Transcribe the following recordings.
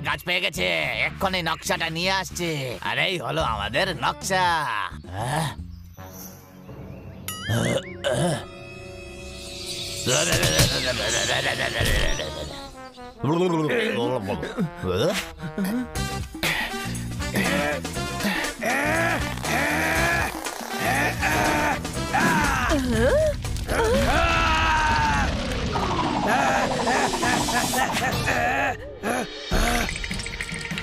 গাছ পেয়ে গেছে, এক্ষুনি নকশাটা নিয়ে আসছে। আর এই হলো আমাদের নকশা।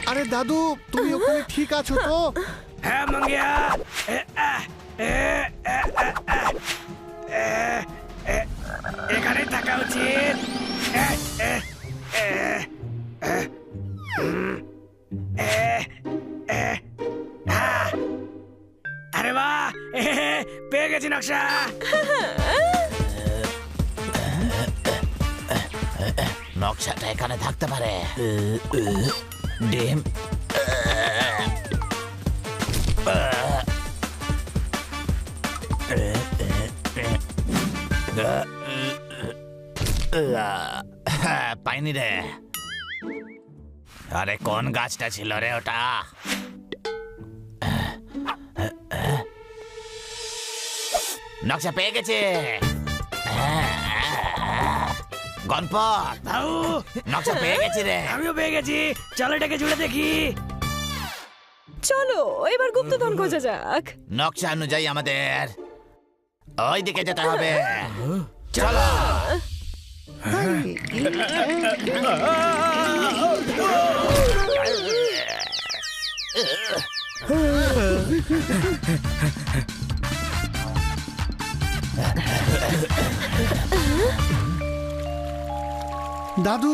আরে দাদু, তুমি ওখানে ঠিক আছো তো? হ্যাঁ মাঙ্গিয়া, এখানে থাকা উচিত। আরে বাহ, পেয়ে গেছি নকশা। নকশাটা এখানে থাকতে পারে। ডিম, পাইনি রে। আরে কোন গাছটা ছিল রে ওটা? নকশা পেয়ে গেছে। গণপত, বাবু, নকশা পেয়ে গেছি রে। আমিও পেয়ে গেছি। চলো এটাকে জুড়ে দেখি। চলো এবার গুপ্তধন খোঁজা যাক। নকশা অনুযায়ী আমাদের ওই দিকে যেতে হবে। চলো। দাদু,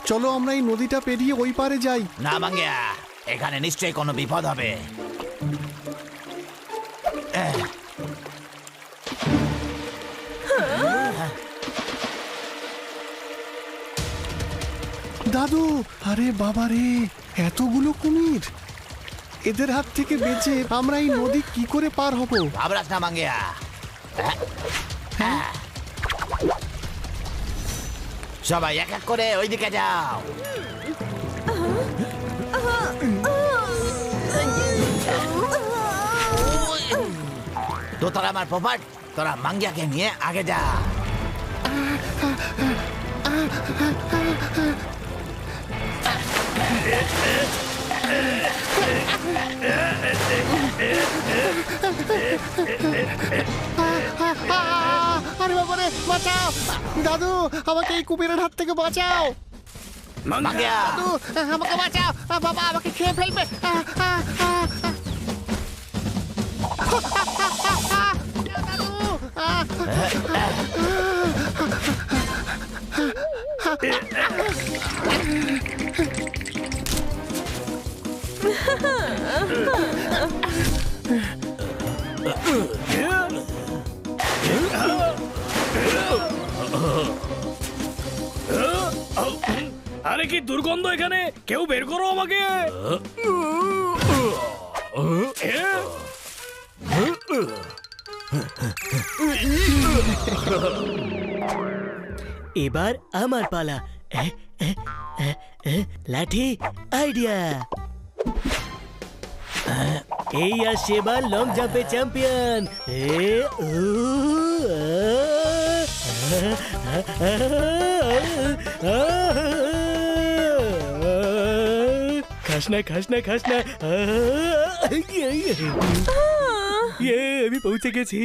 চলো আমরা এই নদীটা পেরিয়ে ওই পারে যাই। না মাঙ্গিয়া, এখানে নিশ্চয়ই কোনো বিপদ হবে। দাদু, আরে বাবা রে, এতগুলো কুমির! এদের হাত থেকে বেঁচে আমরা এই নদী কি করে পার হব? ঘাবড়াস না মাঙ্গিয়া। সবাই এক এক করে ওইদিকে যাও। তো তোরা আমার প্রপার্ট, তোরা মাঙ্গিয়াকে নিয়ে আগে যা। আরে বাবা রে, বাঁচাও! দাদু, আমাকে এই কুমিরের হাত থেকে বাঁচাও! মাঙ্গিয়া, দাদু, আমাকে বাঁচাও! বাবা আমাকে খেয়ে ফেলবে! আরে কি দুর্গন্ধ এখানে! কেউ বের করো আমাকে। এবার আমার পালা। লাঠি আইডিয়া। এই আসছে এবার লং জাম্পে চ্যাম্পিয়ন। খাসনা খাসনা খাসনা। আমি পৌঁছে গেছি।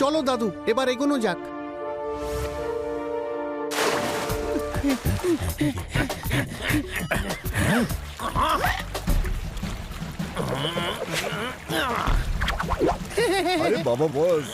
চলো দাদু, এবার এগোনো যাক। আরে বাবা বস,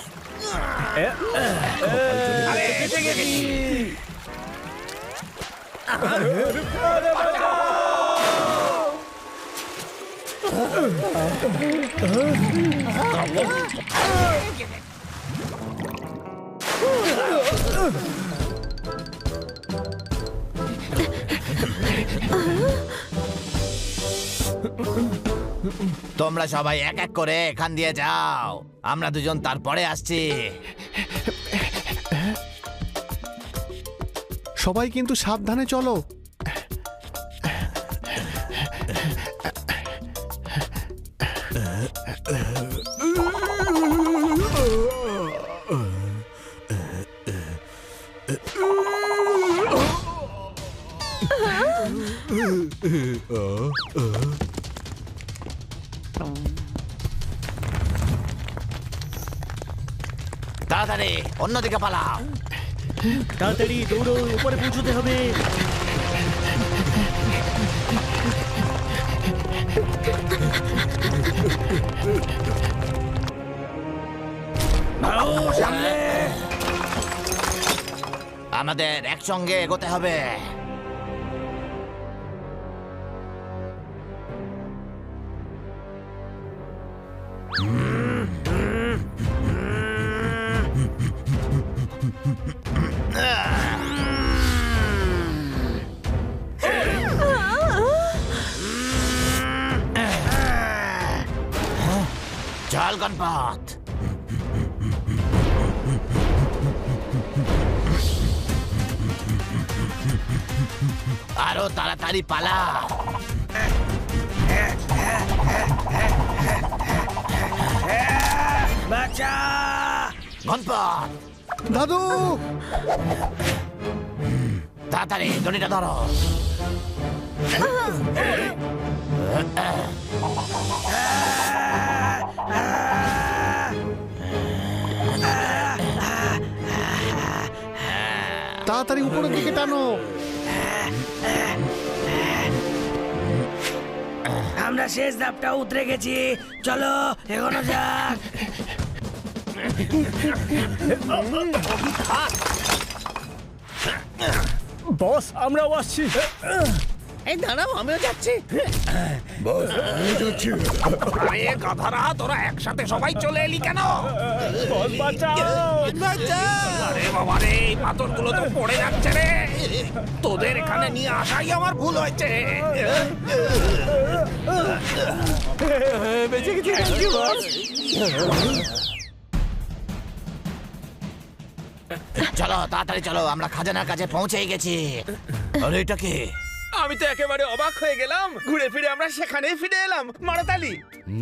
তোমরা সবাই এক এক করে এখান দিয়ে যাও, আমরা দুজন তারপরে আসছি। সবাই কিন্তু সাবধানে চলো। তাড়াতাড়ি অন্যদিকে পালাও। তাড়াতাড়ি দৌড়ো, উপরে পৌঁছতে হবে। আমাদের একসঙ্গে এগোতে হবে। চল গণপত। আরো তাড়াতাড়ি পালা। বাঁচা গণপত, দাদু, তাড়াতাড়ি দড়িটা ধরো। তাড়াতাড়ি উপরের দিকে টানো। আমরা শেষ ধাপটা উতরে গেছি, চলো এগোনো যাক। বস আমরাও আসছি। এই দাঁড়াও, আমিও যাচ্ছি। বস আমি যাচ্ছি। আরে গাধারা, তোরা একসাথে সবাই চলে এলি কেন? বস বাঁচাও। আরে বাবা রে, এই পাথরগুলো তো পড়ে যাচ্ছে রে। তোদের এখানে নিয়ে আসাই আমার ভুল হয়েছে। বেঁচে গেছি, thank you, boss। চলো তাড়াতাড়ি চলো, আমরা খাজানার কাছে পৌঁছেই গেছি। আরে এটা কি? আমি তো একেবারে অবাক হয়ে গেলাম। ঘুরে ফিরে আমরা সেখানেই ফিরে এলাম। মারা তালি।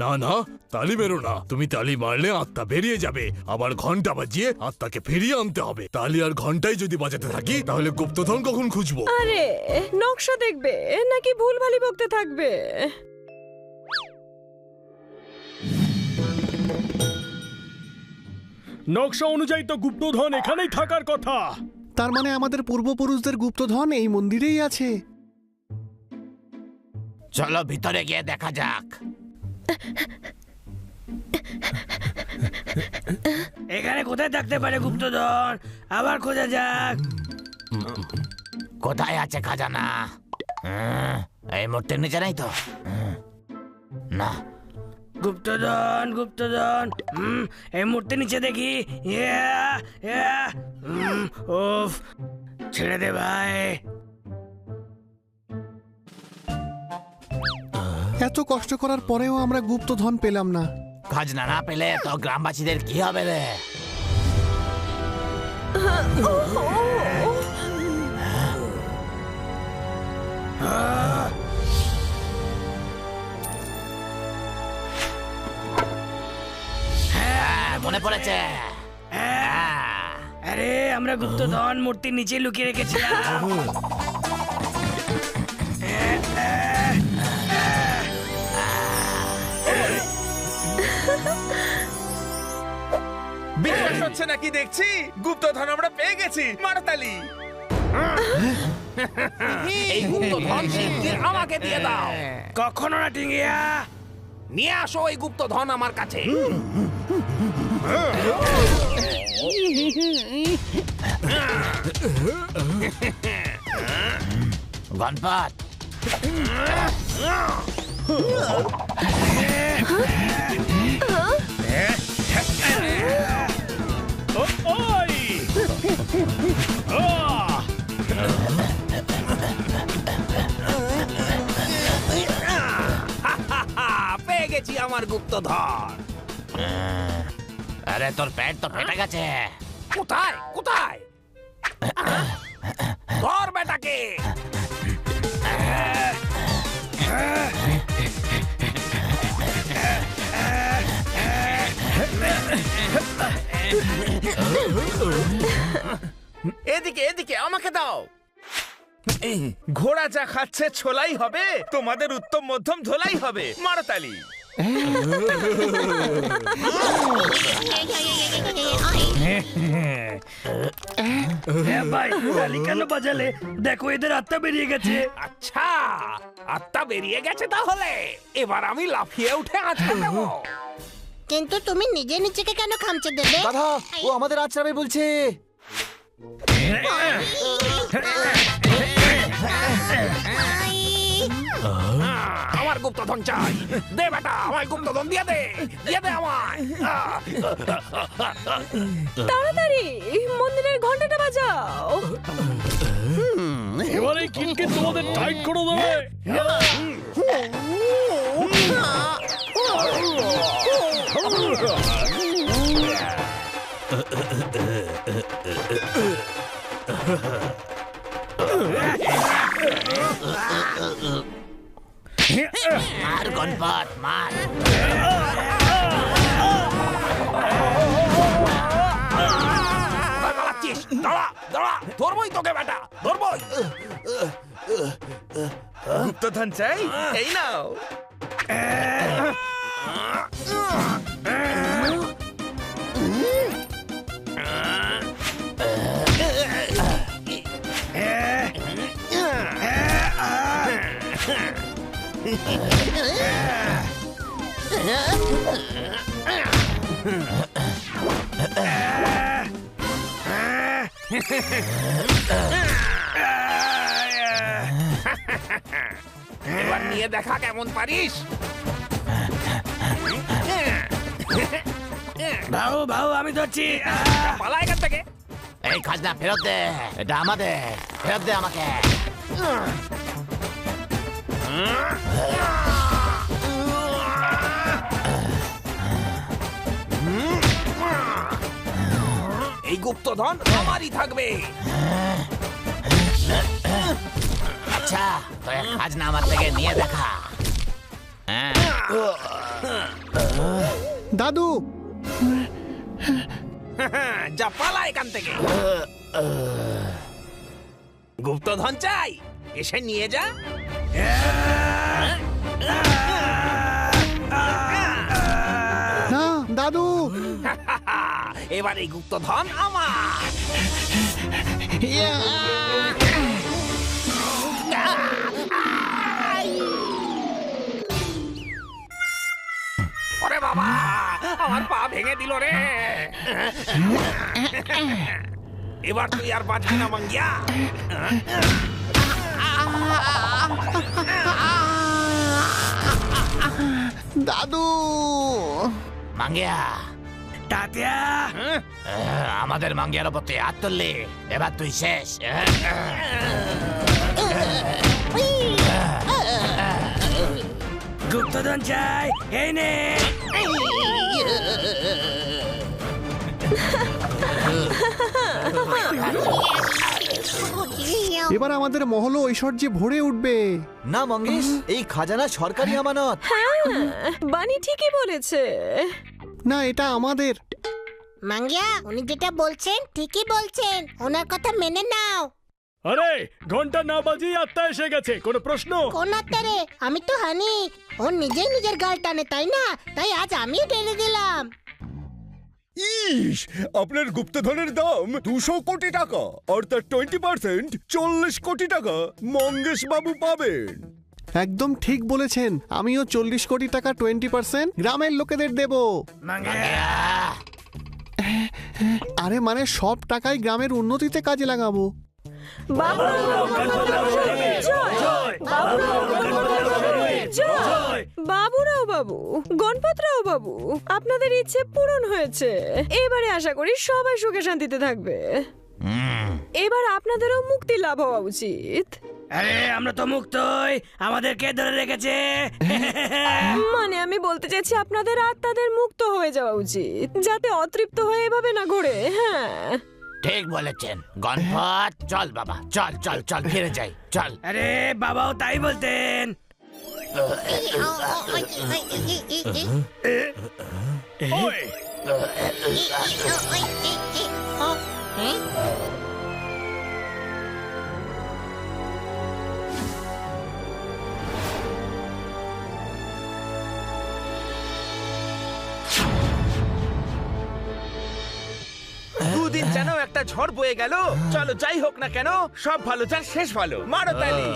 না না, তালি মেরো না। তুমি তালি মারলে আত্মা বেরিয়ে যাবে, আবার ঘন্টা বাজিয়ে আত্মাকে ফিরিয়ে আনতে হবে। তালি আর ঘন্টাই যদি বাজাতে থাকি তাহলে গুপ্তধন কখন খুঁজবো? আরে নকশা দেখবে নাকি ভুলভালি বকতে থাকবে? নকশা অনুযায়ী তো গুপ্তধন এখানেই থাকার কথা। তার মানে আমাদের পূর্বপুরুষদের গুপ্তধন এই মন্দিরেই আছে। চলো ভিতরে গিয়ে দেখা যাক। এখানে কোথায় থাকতে পারে গুপ্তধন? আবার খোঁজা যাক। কোথায় আছে খাজানা? এই মূর্তির নিচে নেই তো? না, গুপ্তধন গুপ্তধন, এই মূর্তি নিচে দেখি। ওফ, ছেড়ে দে ভাই। এত কষ্ট করার পরেও আমরা গুপ্তধন পেলাম না। খাজনা না পেলে তো গ্রামবাসীদের কি হবে রে? মনে পড়েছে। আরে আমরা গুপ্তধন মূর্তির নিচে লুকিয়ে রেখেছিলাম। বিশ্বাস হচ্ছে হচ্ছে নাকি দেখছি। গুপ্তধন আমরা পেয়ে গেছি, মারতালি। এই গুপ্তধন শিগগির আমাকে দিয়ে দাও। কখনো না টিঙ্গিয়া। নিয়ে আসো এই গুপ্তধন আমার কাছে। গণপত, পেয়ে গেছি আমার গুপ্তধন। আরে তোর পেট তো ফেটে গেছে। কোথায় কোথায়? ধর বেটাকে। এদিকে এদিকে আমাকে দাও। ঘোড়া যা খাচ্ছে ছোলাই হবে, তোমাদের উত্তম মধ্যম ধোলাই হবে, মারতালি। ভাই তালি কেন বাজালে? দেখো এদের আত্মা বেরিয়ে গেছে। আচ্ছা, আত্মা বেরিয়ে গেছে তাহলে। এবার আমি লাফিয়ে উঠে আছড়ে দেব। কিন্তু তুমি নিজে নিজেকে কেন খামচে দেবে? দাদা, ও আমাদের আচরাবে বলছে। আমার গুপ্তধন চাই। দে বেটা, আমার গুপ্তধন দিয়ে দে, দিয়ে দে আমায়। তাড়াতাড়ি মন্দিরের ঘন্টাটা বাজাও। এবারে কিনকে তোমাদের টাইট করে দেবে। মার গণপত, মার। পালাচ্ছিস? দাঁড়া দাঁড়া, ধরবই তোকে বেটা, ধরবই। গুপ্তধন চাই? এই নাও। এবার নিয়ে দেখা কেমন পারিস। ভাও ভাও আমি ধরছি। পালা এখান থেকে। এই খাজনা ফেরত দে, এটা আমাদের। ফেরত দে আমাকে। এই গুপ্তধন আমারই থাকবে। আচ্ছা, তোর খাজনা আমার থেকে নিয়ে দেখা। হ্যাঁ, দাদু, যা পালা এখান থেকে। গুপ্তধন চাই, এসে নিয়ে যা। না দাদু। এবার এই গুপ্তধন আমার। ওরে বাবা, আমার পা ভেঙে দিল রে। এবার তুই আর বাঁচবি না মাঙ্গিয়া। দাদু, মাঙ্গিয়া। তাতিয়া আমাদের মাঙ্গিয়ার ওপর তুই হাত তুললি, এবার তুই শেষ। গুপ্তধন চাই, এই নে। এবার আমাদের মহল ঐশ্বর্যে ভরে উঠবে। না মঙ্গেশ, এই খাজানা সরকারি আমানত। হ্যাঁ, বানি ঠিকই বলেছে। না, এটা আমাদের। মাঙ্গিয়া, উনি যেটা বলছেন ঠিকই বলছেন, ওনার কথা মেনে নাও। আরে ঘন্টা না বাজিয়ে আত্মা এসে গেছে, কোনো প্রশ্ন? কোন আত্মারে? আমি তো হানি। ও নিজেই নিজের গাল টানে, তাই না? তাই আজ আমিও টেনে দিলাম। ইস, আপনার গুপ্তধনের দাম 200 কোটি টাকা, অর্থাৎ 20%, 40 কোটি টাকা মঙ্গেশ বাবু পাবেন। একদম ঠিক বলেছেন, আমিও 40 কোটি টাকা 20% গ্রামের লোকেদের দেব। আরে মানে সব টাকাই গ্রামের উন্নতিতে কাজে লাগাবো। বাবুরাও বাবু, গণপতরাও বাবু, আপনাদের ইচ্ছে পূরণ হয়েছে। এবারে আশা করি সবাই সুখে শান্তিতে থাকবে। এবার আপনাদেরও মুক্তি লাভ হওয়া উচিত। আরে আমরা তো মুক্তই, আমাদের কে ধরে রেখেছে? মানে আমি বলতে চাইছি আপনাদের আত্মাদের মুক্ত হয়ে যাওয়া উচিত, যাতে অতৃপ্ত হয়ে এভাবে না ঘোরে। হ্যাঁ ঠিক বলেছেন গণপত। চল বাবা, চল চল চল, ফিরে যাই, চল। আরে বাবাও তাই বলতেন। দুদিন যেন একটা ঝড় বয়ে গেল। চলো যাই হোক না কেন, সব ভালো যার শেষ ভালো। মারো তালি।